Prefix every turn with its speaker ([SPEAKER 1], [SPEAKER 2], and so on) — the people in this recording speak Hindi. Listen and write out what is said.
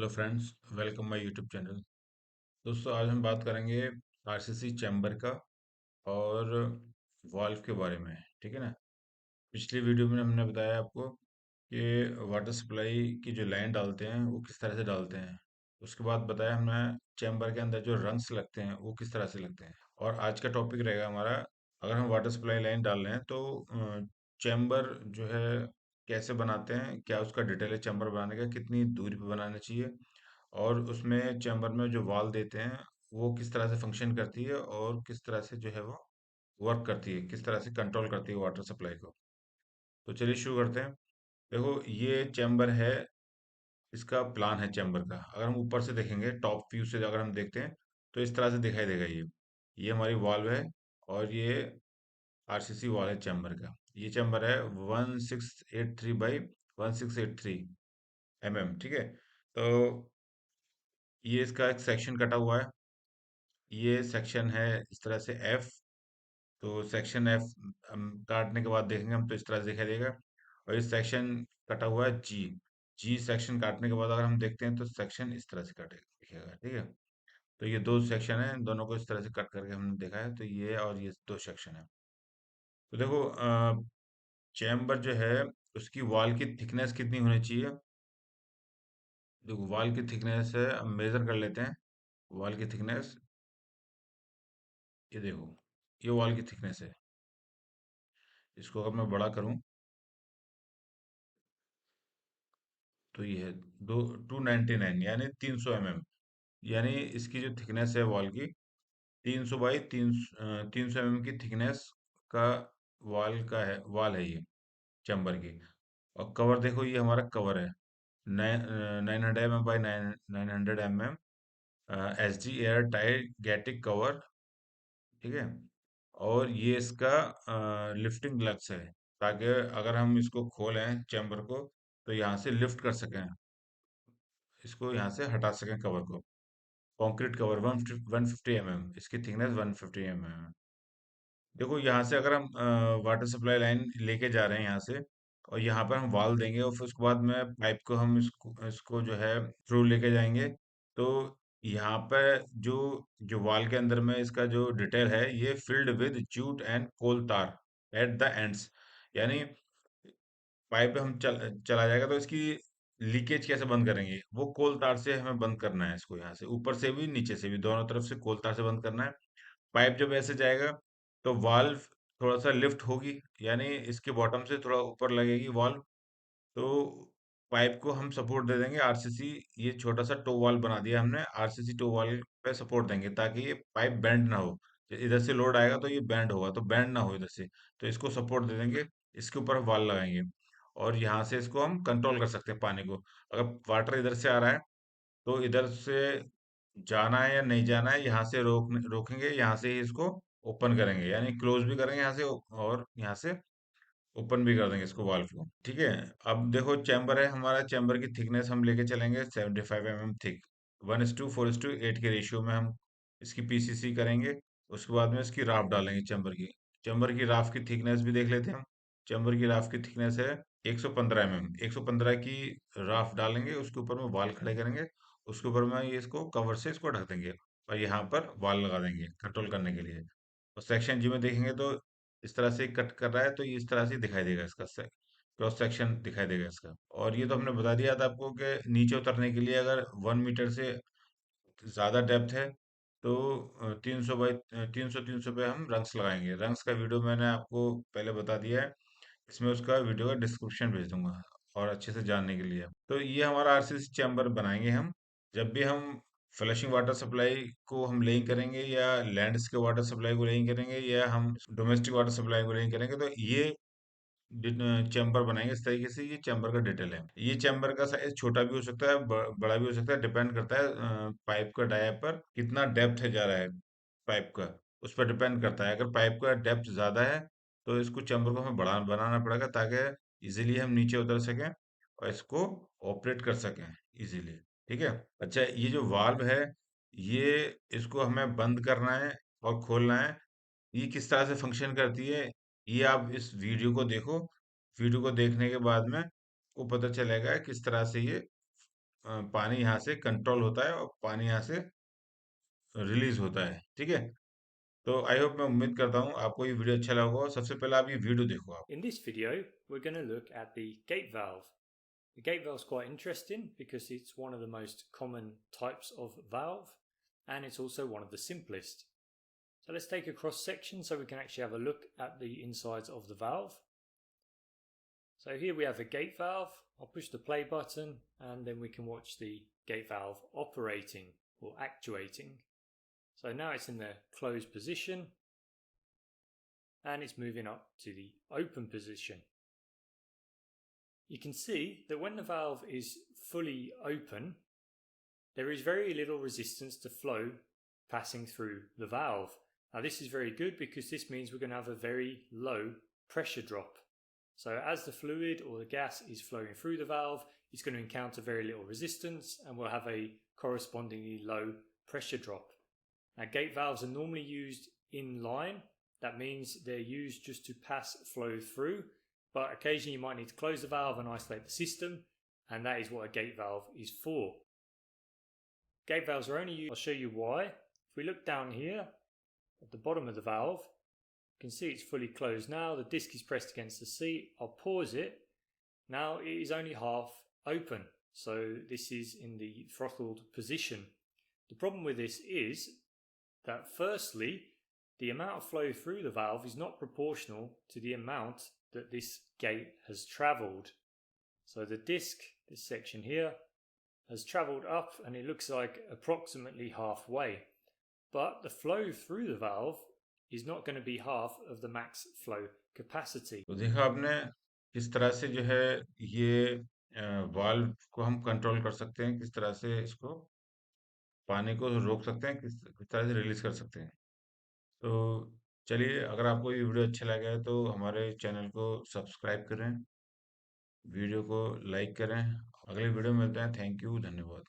[SPEAKER 1] Hello friends, welcome my YouTube channel. दोस्तों, आज हम बात करेंगे आरसीसी चैम्बर का और वाल्व के बारे में। ठीक है ना। पिछली वीडियो में हमने बताया आपको कि वाटर सप्लाई की जो लाइन डालते हैं वो किस तरह से डालते हैं। उसके बाद बताया हमने चैम्बर के अंदर जो रंग्स लगते हैं वो किस तरह से लगते हैं। और आज का टॉपिक रहेगा हमारा, अगर हम वाटर सप्लाई लाइन डाल रहे हैं तो चैम्बर जो है कैसे बनाते हैं, क्या उसका डिटेल है चैम्बर बनाने का, कितनी दूरी पे बनाना चाहिए, और उसमें चैम्बर में जो वाल देते हैं वो किस तरह से फंक्शन करती है और किस तरह से जो है वो वर्क करती है, किस तरह से कंट्रोल करती है वाटर सप्लाई को। तो चलिए शुरू करते हैं। देखो, ये चैम्बर है, इसका प्लान है चैम्बर का। अगर हम ऊपर से देखेंगे, टॉप व्यू से अगर हम देखते हैं तो इस तरह से दिखाई देगा। ये हमारी वॉल्व है और ये आरसीसी वॉल है चैम्बर का। ये चैम्बर है 1683 बाई 1683 ठीक है। तो ये इसका एक सेक्शन कटा हुआ है। ये सेक्शन है इस तरह से एफ। तो सेक्शन एफ काटने के बाद देखेंगे हम तो इस तरह से दिखाई देगा। और इस सेक्शन कटा हुआ है जी। जी सेक्शन काटने के बाद अगर हम देखते हैं तो सेक्शन इस तरह से कटेगा, दिखेगा। ठीक है। तो ये दो सेक्शन है, दोनों को इस तरह से कट करके हमने देखा है। तो ये और ये दो सेक्शन है। तो देखो, चैम्बर जो है उसकी वॉल की थिकनेस कितनी होनी चाहिए। देखो, वॉल की थिकनेस है, अब मेजर कर लेते हैं। वॉल की थिकनेस, ये देखो, ये वॉल की थिकनेस है। इसको अगर मैं बड़ा करूं तो ये है दो 299 यानी 300 mm। यानी इसकी जो थिकनेस है वॉल की 300 बाई 300 mm की थिकनेस का वॉल है ये चैम्बर की। और कवर देखो, ये हमारा कवर है 900 mm by 900 mm S D air tight गैटिक कवर। ठीक है। और ये इसका लिफ्टिंग ग्लव्स है, ताकि अगर हम इसको खोलें चैम्बर को तो यहाँ से लिफ्ट कर सकें, इसको यहाँ से हटा सकें कवर को। कंक्रीट कवर 150 mm, इसकी थिकनेस 150 mm है। देखो, यहाँ से अगर हम वाटर सप्लाई लाइन लेके जा रहे हैं यहाँ से, और यहाँ पर हम वाल देंगे और फिर उसके बाद में पाइप को हम इसको जो है थ्रू लेके जाएंगे। तो यहाँ पे जो जो वाल के अंदर में इसका जो डिटेल है, ये filled with jute and coal tar at the ends. यानी पाइप हम चला जाएगा तो इसकी लीकेज कैसे बंद करेंगे, वो कोल तार से हमें बंद करना है। इसको यहाँ से ऊपर से भी नीचे से भी दोनों तरफ से कोल तार से बंद करना है। पाइप जब ऐसे जाएगा तो वाल्व थोड़ा सा लिफ्ट होगी, यानी इसके बॉटम से थोड़ा ऊपर लगेगी वाल्व। तो पाइप को हम सपोर्ट दे देंगे आरसीसी। ये छोटा सा टो वाल बना दिया हमने, आरसीसी टो वाल पे सपोर्ट देंगे ताकि ये पाइप बेंड ना हो। इधर से लोड आएगा तो ये बेंड होगा, तो बेंड ना हो इधर से। तो इसको सपोर्ट दे देंगे, इसके ऊपर वाल लगाएंगे और यहाँ से इसको हम कंट्रोल कर सकते हैं पानी को। अगर वाटर इधर से आ रहा है तो इधर से जाना है या नहीं जाना है, यहाँ से रोकेंगे, यहाँ से ही इसको ओपन करेंगे, यानी क्लोज भी करेंगे यहाँ से और यहाँ से ओपन भी कर देंगे इसको, वाल्व को। ठीक है। अब देखो, चैम्बर है हमारा, चैम्बर की थिकनेस हम लेके चलेंगे 75 mm थिक। 1:4:8 के रेशियो में हम इसकी पीसीसी करेंगे। उसके बाद में इसकी राफ डालेंगे चैम्बर की राफ की थिकनेस भी देख लेते हैं हम। चैम्बर की राफ की थिकनेस है 115 mm। 115 की राफ डालेंगे, उसके ऊपर में वाल खड़े करेंगे। उसके ऊपर में ये इसको कवर से इसको ढक देंगे और यहाँ पर वाल लगा देंगे कंट्रोल करने के लिए। और सेक्शन जी में देखेंगे तो इस तरह से कट कर रहा है, तो ये इस तरह से दिखाई देगा, इसका क्रॉस सेक्शन दिखाई देगा इसका। और ये तो हमने बता दिया था आपको कि नीचे उतरने के लिए अगर 1 मीटर से ज़्यादा डेप्थ है तो 300 पे हम रंग्स लगाएंगे। रंग्स का वीडियो मैंने आपको पहले बता दिया है, इसमें उसका वीडियो का डिस्क्रिप्शन भेज दूंगा और अच्छे से जानने के लिए। तो ये हमारा आरसीसी चैम्बर बनाएंगे हम जब भी हम फ्लशिंग वाटर सप्लाई को हम लेइंग करेंगे, या लैंड्स के वाटर सप्लाई को लेइंग करेंगे, या हम डोमेस्टिक वाटर सप्लाई को लेइंग करेंगे, तो ये चैम्बर बनाएंगे इस तरीके से। ये चैम्बर का डिटेल है। ये चैम्बर का साइज छोटा भी हो सकता है, बड़ा भी हो सकता है, डिपेंड करता है पाइप का डायामीटर कितना डेप्थ है जा रहा है पाइप का, उस पर डिपेंड करता है। अगर पाइप का डेप्थ ज्यादा है तो इसको चैम्बर को हमें बड़ा बनाना पड़ेगा ताकि इजीली हम नीचे उतर सकें और इसको ऑपरेट कर सकें इजीली। ठीक है। अच्छा, ये जो वाल्व है, ये इसको हमें बंद करना है और खोलना है। ये किस तरह से फंक्शन करती है, ये आप इस वीडियो को देखो। वीडियो को देखने के बाद में को पता चलेगा किस तरह से ये पानी यहाँ से कंट्रोल होता है और पानी यहाँ से रिलीज होता है, ठीक है। तो आई होप, मैं उम्मीद करता हूँ आपको ये वीडियो अच्छा लगा होगा। सबसे पहले आप ये वीडियो देखो आप।
[SPEAKER 2] In this video, we're going to look at the gate valve. The gate valve is quite interesting because it's one of the most common types of valve and it's also one of the simplest. So let's take a cross section so we can actually have a look at the insides of the valve. So here we have a gate valve. I'll push the play button and then we can watch the gate valve operating or actuating. So now it's in the closed position and it's moving up to the open position. You can see that when the valve is fully open, there is very little resistance to flow passing through the valve. Now this is very good because this means we're going to have a very low pressure drop. So as the fluid or the gas is flowing through the valve, it's going to encounter very little resistance and we'll have a correspondingly low pressure drop. Now gate valves are normally used in line. That means they're used just to pass flow through, but occasionally you might need to close the valve and isolate the system, and that is what a gate valve is for. Gate valves are only used, I'll show you why. If we look down here at the bottom of the valve, you can see it's fully closed now. The disc is pressed against the seat. I'll pause it. Now it is only half open, so this is in the throttled position. The problem with this is that firstly, the amount of flow through the valve is not proportional to the amount that this gate has travelled. So the disc, this section here, has travelled up and it looks like approximately halfway. But the flow through the valve is not going to be half of the max flow capacity.
[SPEAKER 1] तो देखा आपने किस तरह से जो है ये वाल्व को हम कंट्रोल कर सकते हैं, किस तरह से इसको पानी को रोक सकते हैं, किस तरह से रिलीज कर सकते हैं। तो चलिए, अगर आपको ये वीडियो अच्छा लगा है तो हमारे चैनल को सब्सक्राइब करें, वीडियो को लाइक करें। अगले वीडियो में मिलते हैं। थैंक यू, धन्यवाद।